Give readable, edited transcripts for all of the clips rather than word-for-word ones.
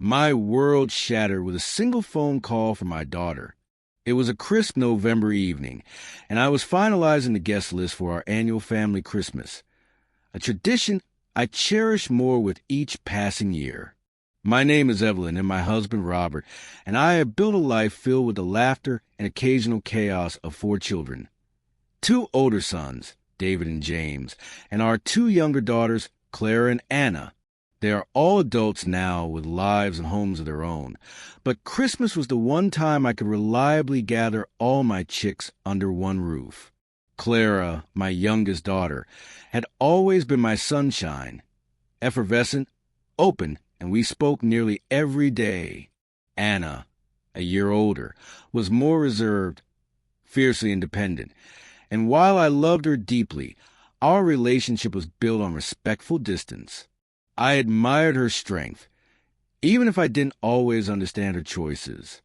My world shattered with a single phone call from my daughter. It was a crisp November evening, and I was finalizing the guest list for our annual family Christmas, a tradition I cherish more with each passing year. My name is Evelyn, and my husband Robert, and I have built a life filled with the laughter and occasional chaos of 4 children. 2 older sons, David and James, and our 2 younger daughters, Clara and Anna. They are all adults now with lives and homes of their own, but Christmas was the one time I could reliably gather all my chicks under one roof. Clara, my youngest daughter, had always been my sunshine, effervescent, open, and we spoke nearly every day. Anna, a year older, was more reserved, fiercely independent, and while I loved her deeply, our relationship was built on respectful distance. I admired her strength, even if I didn't always understand her choices.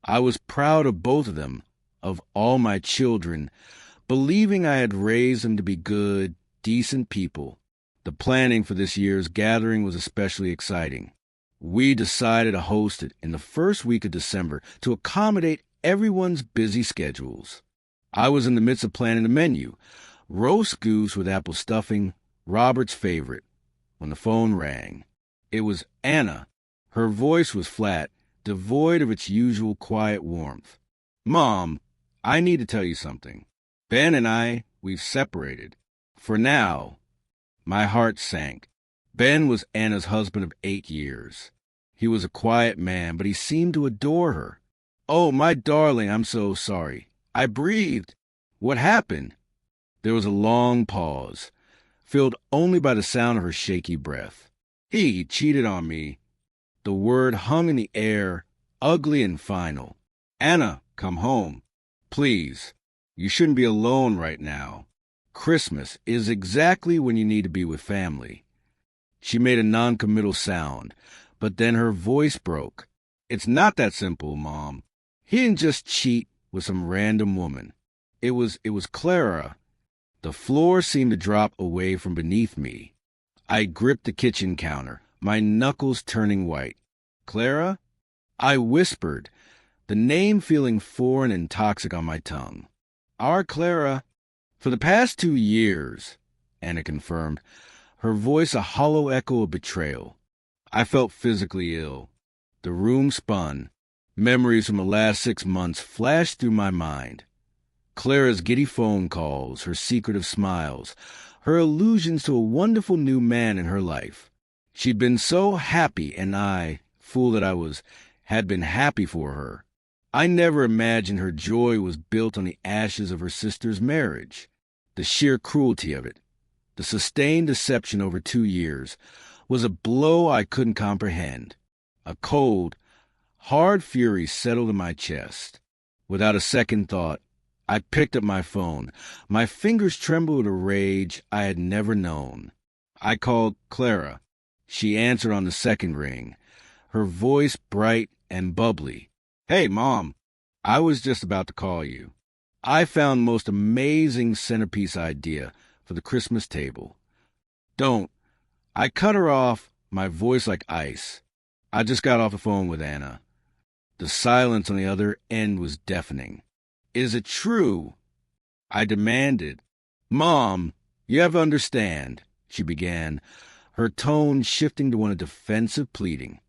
I was proud of both of them, of all my children, believing I had raised them to be good, decent people. The planning for this year's gathering was especially exciting. We decided to host it in the first week of December to accommodate everyone's busy schedules. I was in the midst of planning the menu, roast goose with apple stuffing, Robert's favorite, when the phone rang. It was Anna. Her voice was flat, devoid of its usual quiet warmth. "Mom, I need to tell you something. Ben and we've separated. For now." My heart sank. Ben was Anna's husband of 8 years. He was a quiet man, but he seemed to adore her. "Oh, my darling, I'm so sorry." I breathed. "What happened?" There was a long pause, filled only by the sound of her shaky breath. "He cheated on me." The word hung in the air, ugly and final. "Anna, come home. Please. You shouldn't be alone right now. Christmas is exactly when you need to be with family." She made a non-committal sound, but then her voice broke. "It's not that simple, Mom. He didn't just cheat with some random woman. It was Clara." The floor seemed to drop away from beneath me. I gripped the kitchen counter, my knuckles turning white. "Clara?" I whispered, the name feeling foreign and toxic on my tongue. "Our Clara." "For the past 2 years," Anna confirmed, her voice a hollow echo of betrayal. I felt physically ill. The room spun. Memories from the last 6 months flashed through my mind. Clara's giddy phone calls, her secretive smiles, her allusions to a wonderful new man in her life. She'd been so happy, and I, fool that I was, had been happy for her. I never imagined her joy was built on the ashes of her sister's marriage. The sheer cruelty of it, the sustained deception over 2 years, was a blow I couldn't comprehend. A cold, hard fury settled in my chest. Without a second thought, I picked up my phone. My fingers trembled with a rage I had never known. I called Clara. She answered on the second ring, her voice bright and bubbly. "Hey, Mom, I was just about to call you. I found the most amazing centerpiece idea for the Christmas table." "Don't." I cut her off, my voice like ice. I just got off the phone with Anna. The silence on the other end was deafening. "Is it true?" I demanded. "Mom, you have to understand," she began, her tone shifting to one of defensive pleading.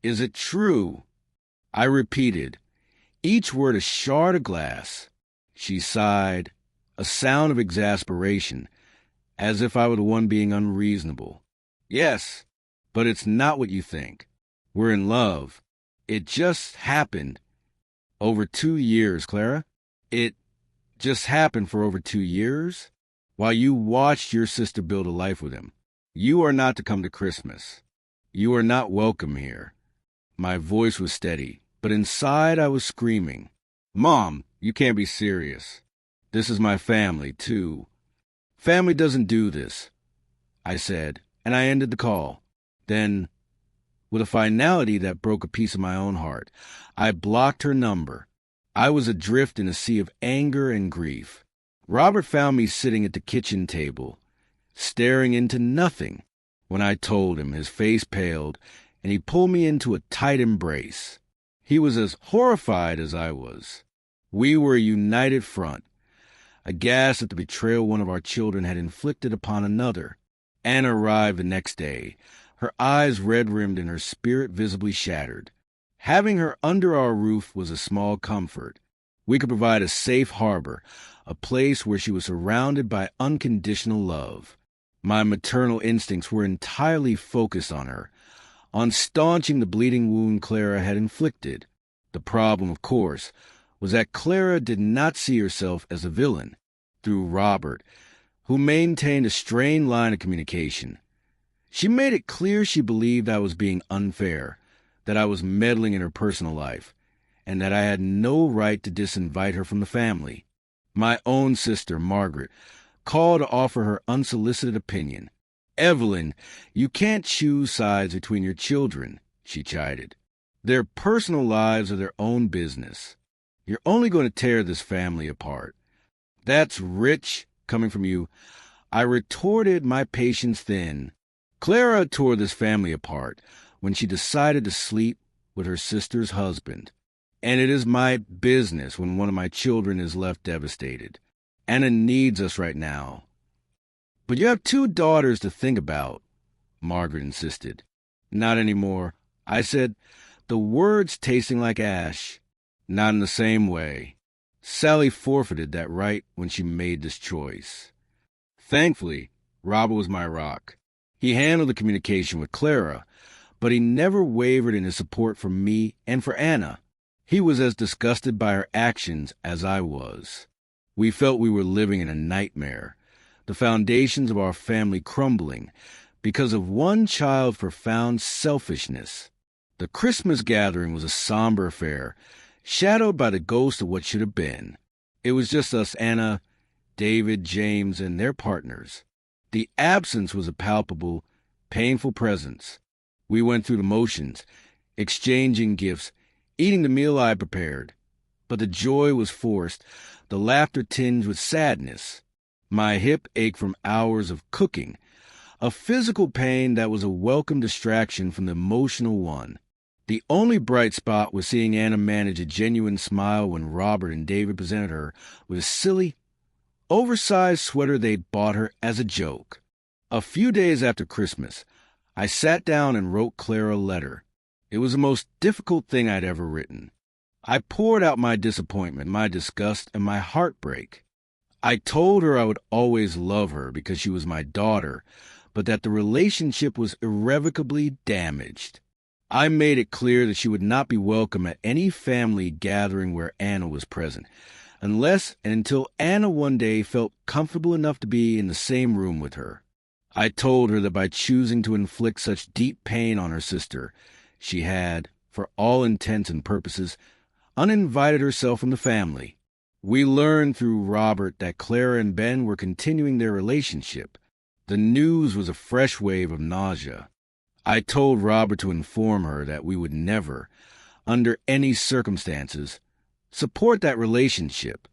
"Is it true?" I repeated, each word a shard of glass. She sighed, a sound of exasperation, as if I were the one being unreasonable. "Yes, but it's not what you think. We're in love. It just happened. Over 2 years, Clara. It just happened for over 2 years, while you watched your sister build a life with him. You are not to come to Christmas. You are not welcome here." My voice was steady, but inside I was screaming. "Mom, you can't be serious. This is my family, too. Family doesn't do this," I said, and I ended the call. Then, with a finality that broke a piece of my own heart, I blocked her number. I was adrift in a sea of anger and grief. Robert found me sitting at the kitchen table, staring into nothing. When I told him, his face paled, and he pulled me into a tight embrace. He was as horrified as I was. We were a united front, aghast at the betrayal one of our children had inflicted upon another. Anna arrived the next day, her eyes red-rimmed and her spirit visibly shattered. Having her under our roof was a small comfort. We could provide a safe harbor, a place where she was surrounded by unconditional love. My maternal instincts were entirely focused on her, on staunching the bleeding wound Clara had inflicted. The problem, of course, was that Clara did not see herself as a villain. Through Robert, who maintained a strained line of communication, she made it clear she believed I was being unfair, that I was meddling in her personal life, and that I had no right to disinvite her from the family. My own sister, Margaret, called to offer her unsolicited opinion. "Evelyn, you can't choose sides between your children," she chided. "Their personal lives are their own business. You're only going to tear this family apart." "That's rich, coming from you," I retorted, my patience thin. "Clara tore this family apart when she decided to sleep with her sister's husband. And it is my business when one of my children is left devastated. Anna needs us right now." "But you have 2 daughters to think about," Margaret insisted. "Not anymore," I said, the words tasting like ash. "Not in the same way. Sally forfeited that right when she made this choice." Thankfully, Robert was my rock. He handled the communication with Clara, but he never wavered in his support for me and for Anna. He was as disgusted by her actions as I was. We felt we were living in a nightmare, the foundations of our family crumbling because of one child's profound selfishness. The Christmas gathering was a somber affair, shadowed by the ghost of what should have been. It was just us, Anna, David, James, and their partners. The absence was a palpable, painful presence. We went through the motions, exchanging gifts, eating the meal I prepared. But the joy was forced, the laughter tinged with sadness. My hip ached from hours of cooking, a physical pain that was a welcome distraction from the emotional one. The only bright spot was seeing Anna manage a genuine smile when Robert and David presented her with a silly, oversized sweater they'd bought her as a joke. A few days after Christmas, I sat down and wrote Clara a letter. It was the most difficult thing I'd ever written. I poured out my disappointment, my disgust, and my heartbreak. I told her I would always love her because she was my daughter, but that the relationship was irrevocably damaged. I made it clear that she would not be welcome at any family gathering where Anna was present, unless and until Anna one day felt comfortable enough to be in the same room with her. I told her that by choosing to inflict such deep pain on her sister, she had, for all intents and purposes, uninvited herself from the family. We learned through Robert that Clara and Ben were continuing their relationship. The news was a fresh wave of nausea. I told Robert to inform her that we would never, under any circumstances, support that relationship.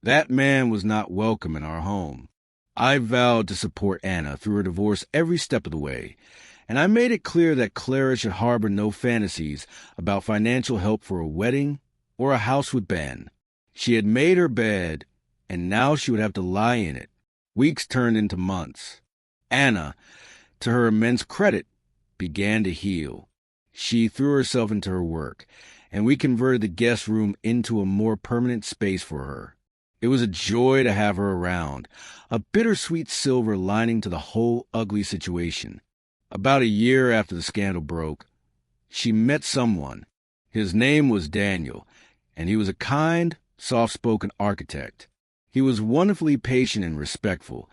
That man was not welcome in our home. I vowed to support Anna through her divorce every step of the way, and I made it clear that Clara should harbor no fantasies about financial help for a wedding or a house with Ben. She had made her bed, and now she would have to lie in it. Weeks turned into months. Anna, to her immense credit, began to heal. She threw herself into her work, and we converted the guest room into a more permanent space for her. It was a joy to have her around, a bittersweet silver lining to the whole ugly situation. About a year after the scandal broke, she met someone. His name was Daniel, and he was a kind, soft-spoken architect. He was wonderfully patient and respectful,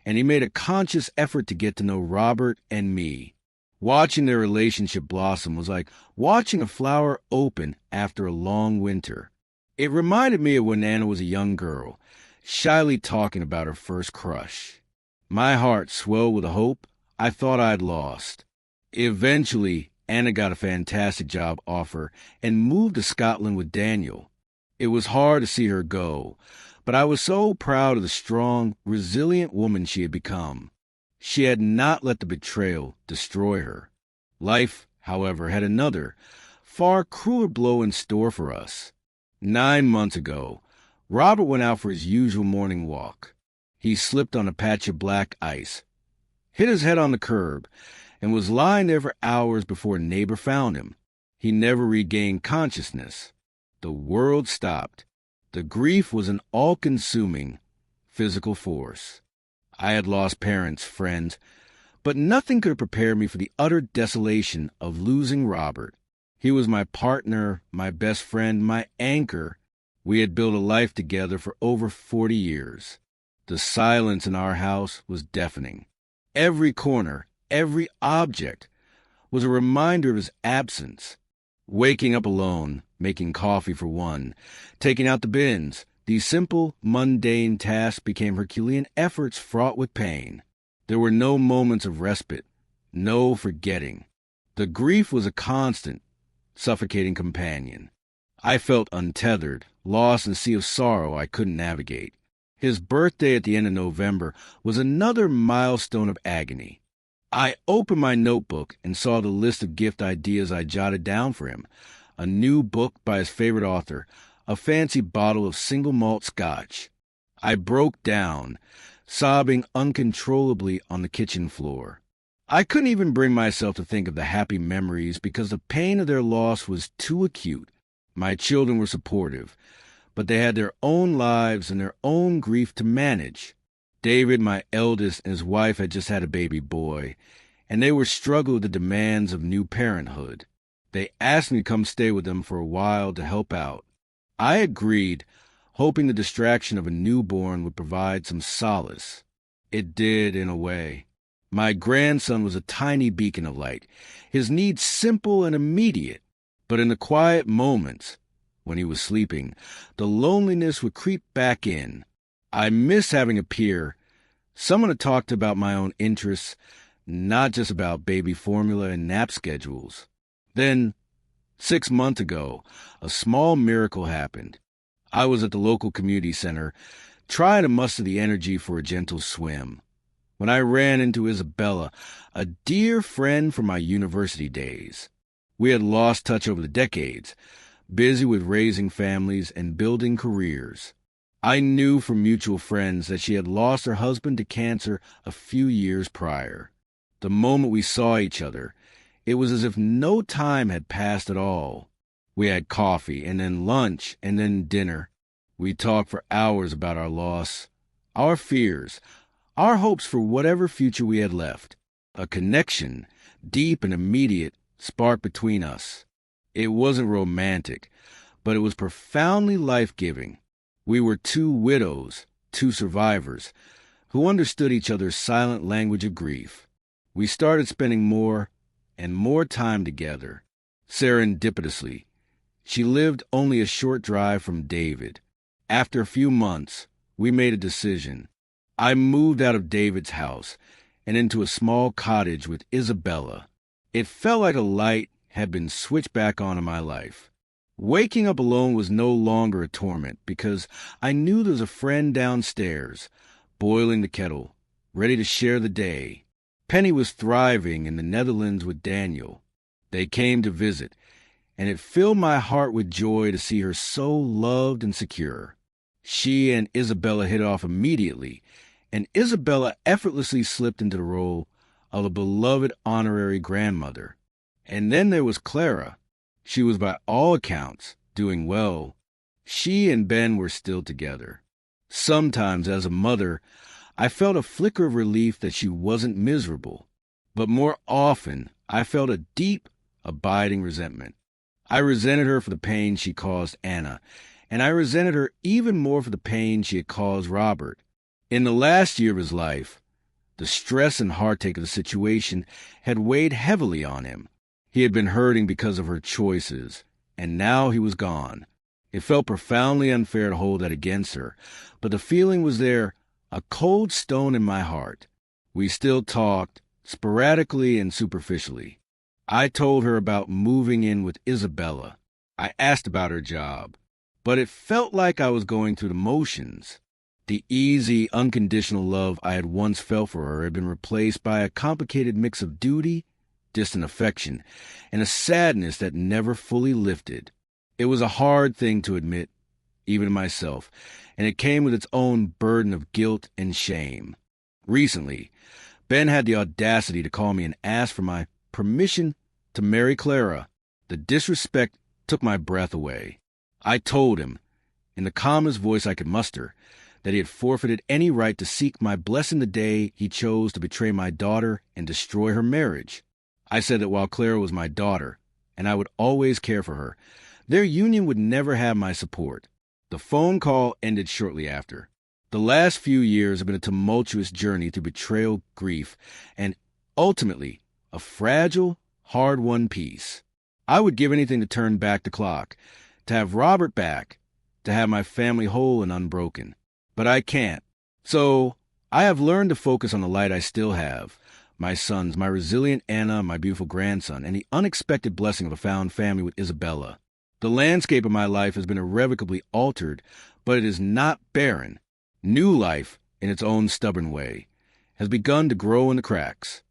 and he made a conscious effort to get to know Robert and me. Watching their relationship blossom was like watching a flower open after a long winter. It reminded me of when Anna was a young girl, shyly talking about her first crush. My heart swelled with a hope I thought I'd lost. Eventually, Anna got a fantastic job offer and moved to Scotland with Daniel. It was hard to see her go, but I was so proud of the strong, resilient woman she had become. She had not let the betrayal destroy her. Life however, had another, far crueler blow in store for us. 9 months ago, Robert went out for his usual morning walk. He slipped on a patch of black ice, hit his head on the curb, and was lying there for hours before a neighbor found him. He never regained consciousness. The world stopped. The grief was an all-consuming physical force. I had lost parents, friends, but nothing could prepare me for the utter desolation of losing Robert. He was my partner, my best friend, my anchor. We had built a life together for over 40 years. The silence in our house was deafening. Every corner, every object was a reminder of his absence. Waking up alone, making coffee for one, taking out the bins, these simple, mundane tasks became Herculean efforts fraught with pain. There were no moments of respite, no forgetting. The grief was a constant, suffocating companion. I felt untethered, lost in a sea of sorrow I couldn't navigate. His birthday at the end of November was another milestone of agony. I opened my notebook and saw the list of gift ideas I jotted down for him. A new book by his favorite author, a fancy bottle of single malt scotch. I broke down, sobbing uncontrollably on the kitchen floor. I couldn't even bring myself to think of the happy memories because the pain of their loss was too acute. My children were supportive, but they had their own lives and their own grief to manage. David, my eldest, and his wife had just had a baby boy, and they were struggling with the demands of new parenthood. They asked me to come stay with them for a while to help out. I agreed, hoping the distraction of a newborn would provide some solace. It did, in a way. My grandson was a tiny beacon of light, his needs simple and immediate, but in the quiet moments, when he was sleeping, the loneliness would creep back in. I miss having a peer, someone to talk to about my own interests, not just about baby formula and nap schedules. Then, 6 months ago, a small miracle happened. I was at the local community center, trying to muster the energy for a gentle swim, when I ran into Isabella, a dear friend from my university days. We had lost touch over the decades, busy with raising families and building careers. I knew from mutual friends that she had lost her husband to cancer a few years prior. The moment we saw each other, it was as if no time had passed at all. We had coffee, and then lunch, and then dinner. We talked for hours about our loss, our fears, our hopes for whatever future we had left. A connection, deep and immediate, sparked between us. It wasn't romantic, but it was profoundly life-giving. We were two widows, two survivors, who understood each other's silent language of grief. We started spending more and more time together, serendipitously. She lived only a short drive from David. After a few months, we made a decision. I moved out of David's house and into a small cottage with Isabella. It felt like a light had been switched back on in my life. Waking up alone was no longer a torment because I knew there was a friend downstairs, boiling the kettle, ready to share the day. Penny was thriving in the Netherlands with Daniel. They came to visit, and it filled my heart with joy to see her so loved and secure. She and Isabella hit off immediately, and Isabella effortlessly slipped into the role of a beloved honorary grandmother. And then there was Clara. She was by all accounts doing well. She and Ben were still together. Sometimes, as a mother, I felt a flicker of relief that she wasn't miserable. But more often, I felt a deep, abiding resentment. I resented her for the pain she caused Anna, and I resented her even more for the pain she had caused Robert. In the last year of his life, the stress and heartache of the situation had weighed heavily on him. He had been hurting because of her choices, and now he was gone. It felt profoundly unfair to hold that against her, but the feeling was there, a cold stone in my heart. We still talked, sporadically and superficially. I told her about moving in with Isabella. I asked about her job, but it felt like I was going through the motions. The easy, unconditional love I had once felt for her had been replaced by a complicated mix of duty distant affection and a sadness that never fully lifted. It was a hard thing to admit, even to myself, and it came with its own burden of guilt and shame. Recently, Ben had the audacity to call me and ask for my permission to marry Clara. The disrespect took my breath away. I told him, in the calmest voice I could muster, that he had forfeited any right to seek my blessing the day he chose to betray my daughter and destroy her marriage. I said that while Clara was my daughter, and I would always care for her, their union would never have my support. The phone call ended shortly after. The last few years have been a tumultuous journey through betrayal, grief, and ultimately a fragile, hard-won peace. I would give anything to turn back the clock, to have Robert back, to have my family whole and unbroken. But I can't. So I have learned to focus on the light I still have, my sons, my resilient Anna, my beautiful grandson, and the unexpected blessing of a found family with Isabella. The landscape of my life has been irrevocably altered, but it is not barren. New life, in its own stubborn way, has begun to grow in the cracks.